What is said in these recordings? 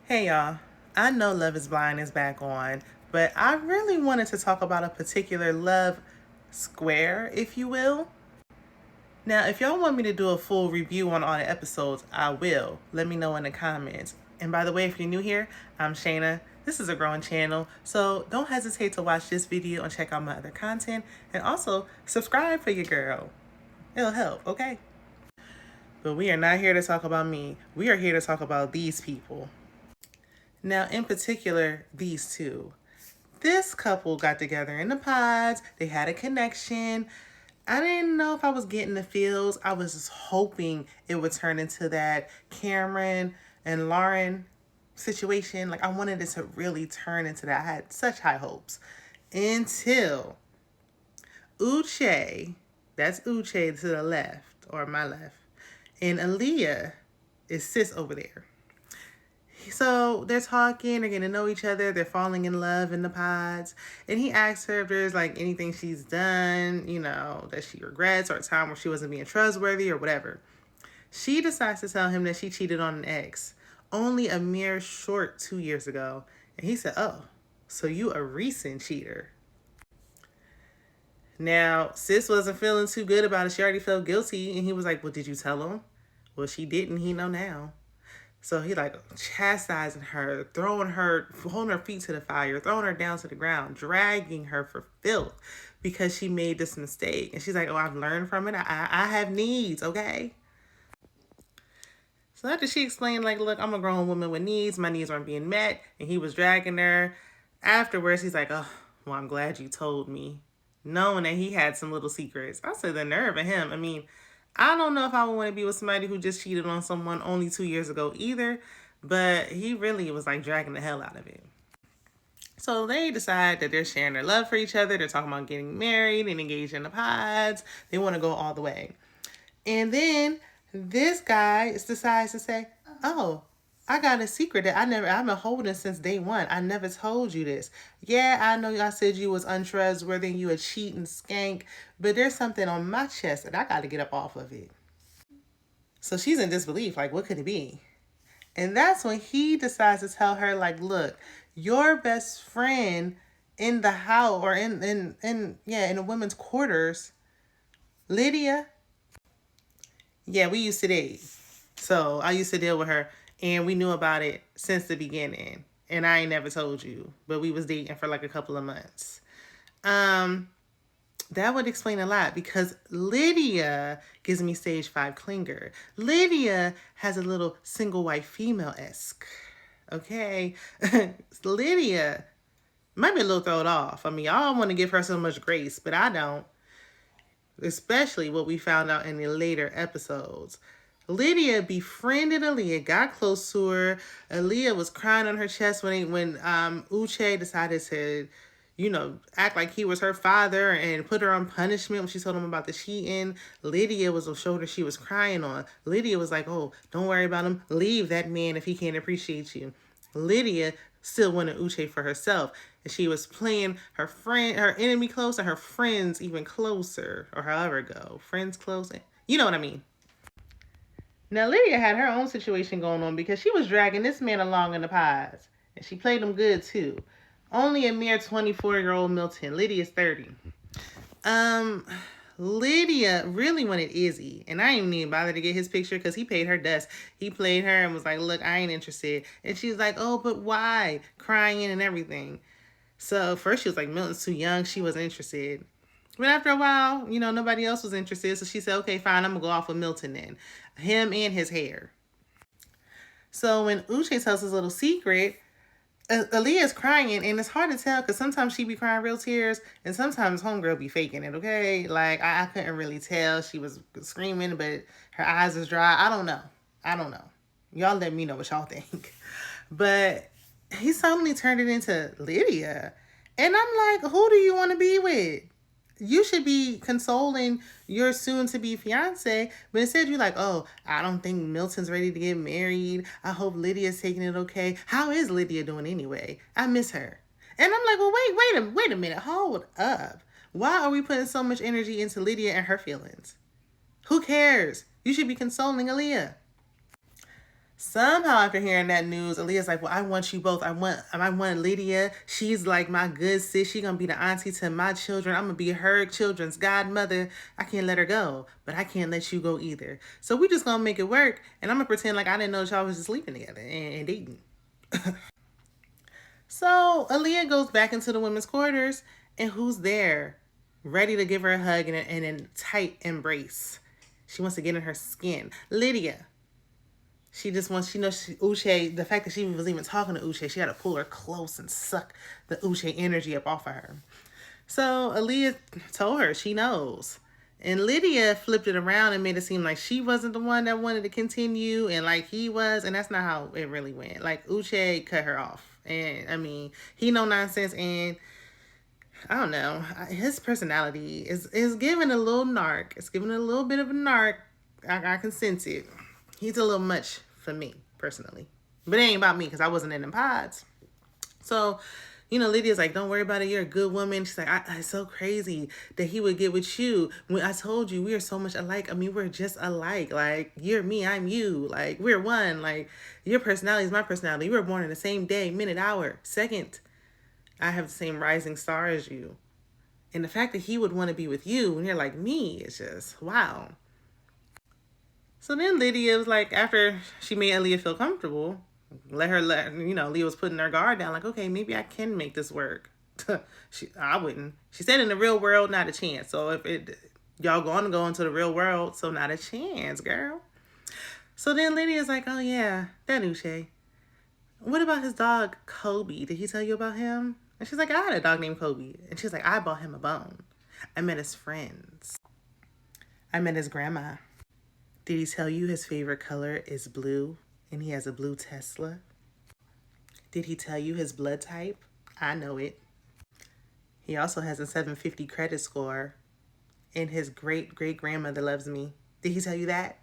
Hey y'all, I know Love is Blind is back on, but I really wanted to talk about a particular love square, if you will. Now, if y'all want me to do a full review on all the episodes, I will. Let me know in the comments. And by the way, if you're new here, I'm Shana. This is a growing channel, so don't hesitate to watch this video and check out my other content. And also, subscribe for your girl. It'll help, okay? But we are not here to talk about me. We are here to talk about these people. Now, in particular, these two. This couple got together in the pods. They had a connection. I didn't know if I was getting the feels. I was just hoping it would turn into that Cameron and Lauren situation. Like, I wanted it to really turn into that. I had such high hopes. Until Uche, that's Uche to the left, or my left, and Aaliyah is sis over there. So they're talking, they're getting to know each other, they're falling in love in the pods. And he asks her if there's like anything she's done, that she regrets, or a time where she wasn't being trustworthy or whatever. She decides to tell him that she cheated on an ex only a mere short 2 years ago. And he said, "Oh, so you a recent cheater." Now, sis wasn't feeling too good about it. She already felt guilty. And he was like, "Well, did you tell him?" Well, she didn't. He know now. So he like chastising her, holding her feet to the fire, throwing her down to the ground, dragging her for filth because she made this mistake. And she's like, "Oh, I've learned from it. I have needs, okay?" So after she explained, like, "Look, I'm a grown woman with needs. My needs aren't being met." And he was dragging her. Afterwards, he's like, "Oh, well, I'm glad you told me." Knowing that he had some little secrets. I said the nerve of him. I mean, I don't know if I would want to be with somebody who just cheated on someone only 2 years ago either, but he really was like dragging the hell out of it. So they decide that they're sharing their love for each other. They're talking about getting married and engaged in the pods. They want to go all the way. And then this guy decides to say, "Oh, I got a secret that I've been holding since day one. I never told you this. Yeah, I know I said you was untrustworthy and you a cheating skank, but there's something on my chest that I got to get up off of it." So she's in disbelief, like, what could it be? And that's when he decides to tell her, like, "Look, your best friend in the house or in the women's quarters, Lydia. Yeah, we used to date. So I used to deal with her, and we knew about it since the beginning. And I ain't never told you, but we was dating for like a couple of months." That would explain a lot because Lydia gives me stage 5 clinger. Lydia has a little single white female-esque. Okay? Lydia might be a little thrown off. I mean, y'all want to give her so much grace, but I don't. Especially what we found out in the later episodes. Lydia befriended Aaliyah, got close to her. Aaliyah was crying on her chest when Uche decided to, act like he was her father and put her on punishment when she told him about the cheating. Lydia was the shoulder she was crying on. Lydia was like, "Oh, don't worry about him. Leave that man if he can't appreciate you." Lydia still wanted Uche for herself. And she was playing her enemy close and her friends even closer. Or however it go. Friends close. You know what I mean. Now, Lydia had her own situation going on because she was dragging this man along in the pods. And she played him good, too. Only a mere 24-year-old Milton. Lydia's 30. Lydia really wanted Izzy. And I didn't even bother to get his picture because he paid her dust. He played her and was like, "Look, I ain't interested." And she's like, "Oh, but why?" Crying and everything. So first she was like, Milton's too young. She wasn't interested. But after a while, nobody else was interested. So she said, "Okay, fine, I'm going to go off with Milton then." Him and his hair. So when Uche tells his little secret, Aaliyah's crying, and it's hard to tell because sometimes she be crying real tears, and sometimes homegirl be faking it, okay? Like, I couldn't really tell. She was screaming, but her eyes was dry. I don't know. Y'all let me know what y'all think. But he suddenly turned it into Lydia. And I'm like, who do you want to be with? You should be consoling your soon-to-be fiance, but instead you're like, "Oh, I don't think Milton's ready to get married. I hope Lydia's taking it okay. How is Lydia doing anyway? I miss her." And I'm like, well, wait a minute. Hold up. Why are we putting so much energy into Lydia and her feelings? Who cares? You should be consoling Aaliyah. Somehow after hearing that news, Aaliyah's like, well, I want you both. I want Lydia. She's like my good sis. She gonna be the auntie to my children. I'm gonna be her children's godmother. I can't let her go, but I can't let you go either. So we just gonna make it work, and I'm gonna pretend like I didn't know y'all was just sleeping together and dating. So Aaliyah goes back into the women's quarters, and who's there? Ready to give her a hug and a tight embrace. She wants to get in her skin. Lydia. She just wants, Uche, the fact that she was even talking to Uche, she had to pull her close and suck the Uche energy up off of her. So Aaliyah told her she knows. And Lydia flipped it around and made it seem like she wasn't the one that wanted to continue and like he was. And that's not how it really went. Like Uche cut her off. And I mean, he no nonsense. And I don't know. His personality is giving a little narc. It's giving a little bit of a narc. I can sense it. He's a little much for me, personally. But it ain't about me because I wasn't in them pods. So, Lydia's like, don't worry about it. You're a good woman. She's like, it's so crazy that he would get with you. When I told you we are so much alike. I mean, we're just alike. Like, you're me, I'm you. Like, we're one. Like, your personality is my personality. We were born in the same day, minute, hour, second. I have the same rising star as you. And the fact that he would want to be with you when you're like me is just, wow. So then Lydia was like, after she made Aaliyah feel comfortable, Leah was putting her guard down, like, okay, maybe I can make this work. I wouldn't. She said in the real world, not a chance. So y'all going to go into the real world, so not a chance, girl. So then Lydia's like, oh yeah, that Uche. What about his dog, Kobe? Did he tell you about him? And she's like, I had a dog named Kobe. And she's like, I bought him a bone. I met his friends. I met his grandma. Did he tell you his favorite color is blue and he has a blue Tesla? Did he tell you his blood type? I know it. He also has a 750 credit score and his great-great-grandmother loves me. Did he tell you that?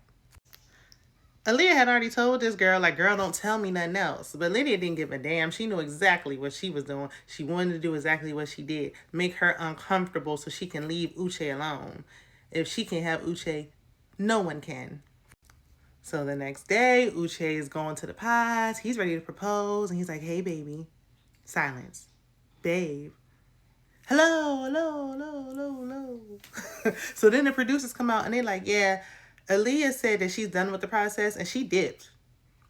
Aaliyah had already told this girl, like, girl, don't tell me nothing else. But Lydia didn't give a damn. She knew exactly what she was doing. She wanted to do exactly what she did. Make her uncomfortable so she can leave Uche alone. If she can have Uche, no one can. So the next day, Uche is going to the pods. He's ready to propose. And he's like, hey, baby. Silence. Babe. Hello, hello, hello, hello, hello. So then the producers come out and they're like, yeah, Aaliyah said that she's done with the process and she dipped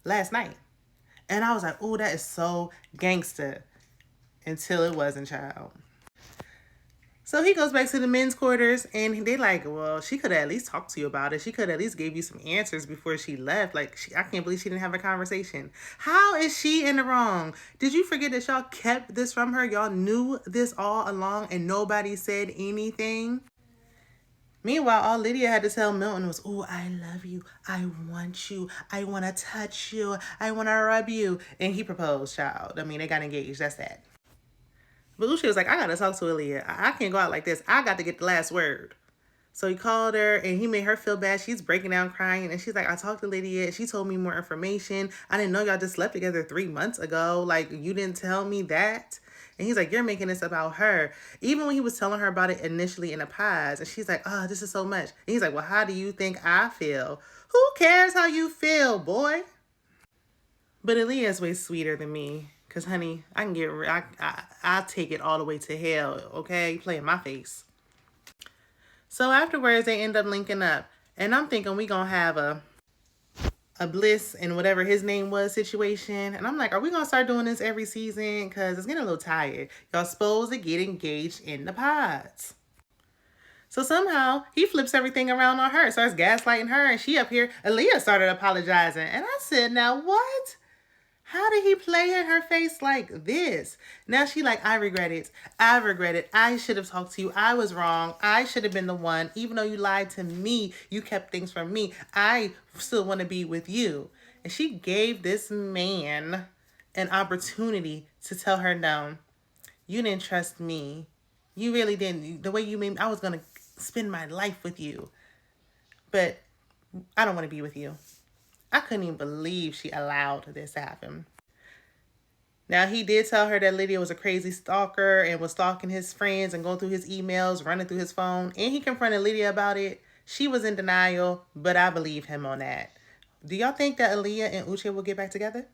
last night. And I was like, oh, that is so gangster. Until it wasn't, child. So he goes back to the men's quarters and they like, well, she could have at least talked to you about it. She could at least gave you some answers before she left. Like, I can't believe she didn't have a conversation. How is she in the wrong? Did you forget that y'all kept this from her? Y'all knew this all along and nobody said anything? Meanwhile, all Lydia had to tell Milton was, oh, I love you. I want you. I want to touch you. I want to rub you. And he proposed, child. I mean, they got engaged. That's that. But Uche was like, I got to talk to Aaliyah. I can't go out like this. I got to get the last word. So he called her and he made her feel bad. She's breaking down crying. And she's like, I talked to Lydia. She told me more information. I didn't know y'all just slept together 3 months ago. Like, you didn't tell me that. And he's like, you're making this about her. Even when he was telling her about it initially in the pods. And she's like, oh, this is so much. And he's like, well, how do you think I feel? Who cares how you feel, boy? But Aaliyah's way sweeter than me. Because, honey, I can I'll take it all the way to hell, okay? Play in my face. So afterwards, they end up linking up. And I'm thinking we going to have a Bliss and whatever his name was situation. And I'm like, are we going to start doing this every season? Because it's getting a little tired. Y'all supposed to get engaged in the pods. So somehow he flips everything around on her, starts gaslighting her. And she up here, Aaliyah started apologizing. And I said, now what? How did he play in her face like this? Now she like, I regret it. I regret it. I should have talked to you. I was wrong. I should have been the one. Even though you lied to me, you kept things from me. I still want to be with you. And she gave this man an opportunity to tell her, no, you didn't trust me. You really didn't. The way you made me, I was going to spend my life with you. But I don't want to be with you. I couldn't even believe she allowed this to happen. Now, he did tell her that Lydia was a crazy stalker and was stalking his friends and going through his emails, running through his phone. And he confronted Lydia about it. She was in denial, but I believe him on that. Do y'all think that Aaliyah and Uche will get back together?